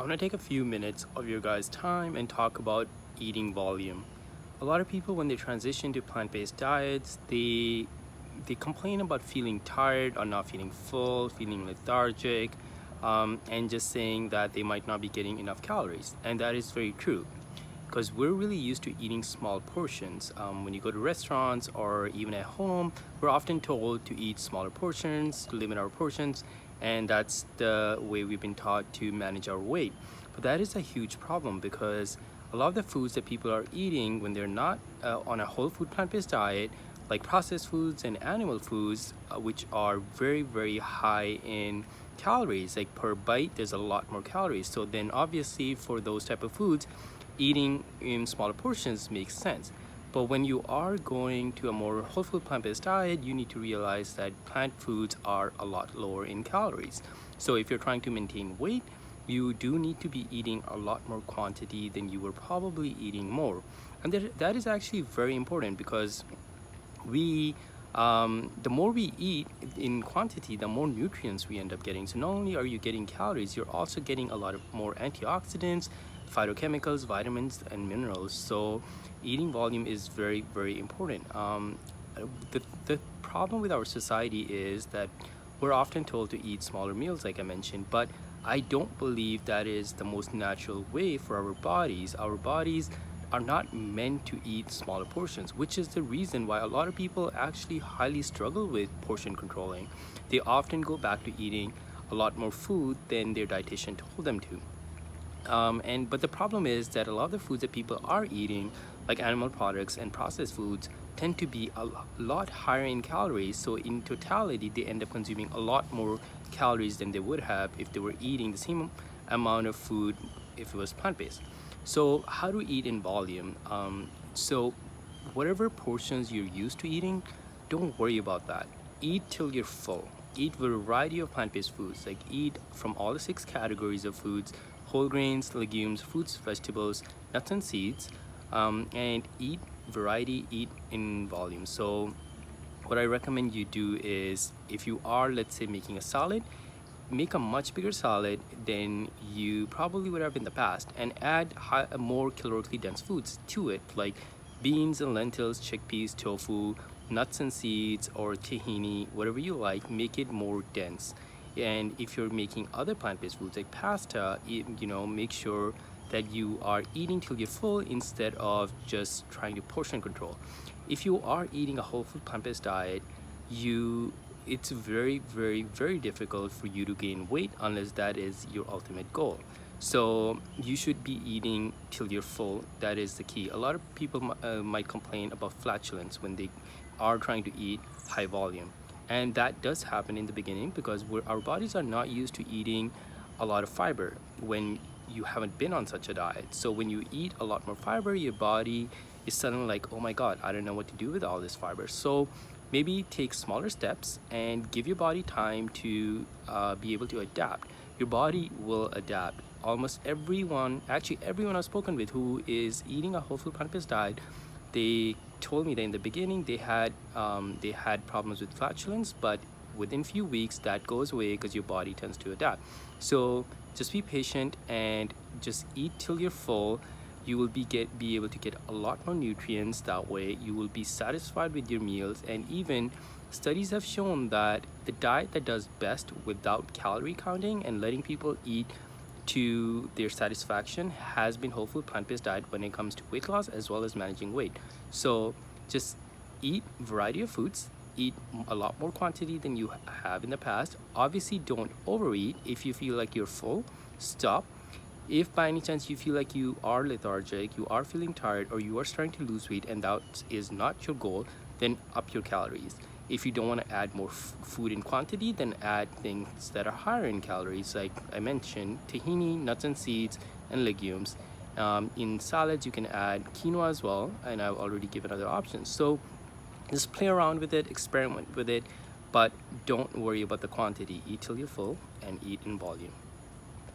want to take a few minutes of your guys' time and talk about eating volume. A lot of people, when they transition to plant-based diets, they complain about feeling tired or not feeling full, feeling lethargic, and just saying that they might not be getting enough calories. And that is very true, because we're really used to eating small portions. When you go to restaurants or even at home, we're often told to eat smaller portions, to limit our portions, and that's the way we've been taught to manage our weight. But that is a huge problem, because a lot of the foods that people are eating when they're not on a whole food plant-based diet, like processed foods and animal foods, which are very high in calories, like per bite there's a lot more calories. So then obviously for those type of foods, eating in smaller portions makes sense. But when you are going to a more whole food plant-based diet, you need to realize that plant foods are a lot lower in calories. So if you're trying to maintain weight, you do need to be eating a lot more quantity than you were probably eating more. And that is actually very important, because the more we eat in quantity, the more nutrients we end up getting. So not only are you getting calories, you're also getting a lot of more antioxidants, phytochemicals, vitamins, and minerals. So eating volume is very important. The problem with our society is that we're often told to eat smaller meals, like I mentioned, but I don't believe that is the most natural way for our bodies. Our bodies are not meant to eat smaller portions, which is the reason why a lot of people actually highly struggle with portion controlling. They often go back to eating a lot more food than their dietitian told them to. But the problem is that a lot of the foods that people are eating, like animal products and processed foods, tend to be a lot higher in calories. So in totality, they end up consuming a lot more calories than they would have if they were eating the same amount of food if it was plant-based. So how to eat in volume? So whatever portions you're used to eating, don't worry about that. Eat till you're full. Eat a variety of plant-based foods, like eat from all the 6 categories of foods: whole grains, legumes, fruits, vegetables, nuts and seeds, and eat variety, eat in volume. So what I recommend you do is, if you are, let's say, making a salad, make a much bigger salad than you probably would have in the past, and add more calorically dense foods to it, like beans and lentils, chickpeas, tofu, nuts and seeds, or tahini, whatever you like. Make it more dense. And if you're making other plant-based foods like pasta, make sure that you are eating till you're full instead of just trying to portion control. If you are eating a whole food plant-based diet, it's very difficult for you to gain weight unless that is your ultimate goal. So you should be eating till you're full. That is the key. A lot of people might complain about flatulence when they are trying to eat high volume, and that does happen in the beginning, because our bodies are not used to eating a lot of fiber when you haven't been on such a diet. So when you eat a lot more fiber, your body is suddenly like, oh my god, I don't know what to do with all this fiber. So maybe take smaller steps and give your body time to be able to adapt. Your body will adapt. Almost everyone, actually everyone I've spoken with who is eating a whole food plant-based diet, they told me that in the beginning they had problems with flatulence, but within few weeks that goes away, because your body tends to adapt. So just be patient and just eat till you're full. You will be able to get a lot more nutrients that way. You will be satisfied with your meals, and even studies have shown that the diet that does best without calorie counting and letting people eat to their satisfaction has been whole food plant-based diet when it comes to weight loss as well as managing weight. So just eat variety of foods, eat a lot more quantity than you have in the past. Obviously don't overeat. If you feel like you're full, stop. If by any chance you feel like you are lethargic, you are feeling tired, or you are starting to lose weight and that is not your goal, then up your calories. If you don't want to add more food in quantity, then add things that are higher in calories, like I mentioned, tahini, nuts and seeds, and legumes. In salads, you can add quinoa as well, and I've already given other options. So just play around with it, experiment with it, but don't worry about the quantity. Eat till you're full and eat in volume.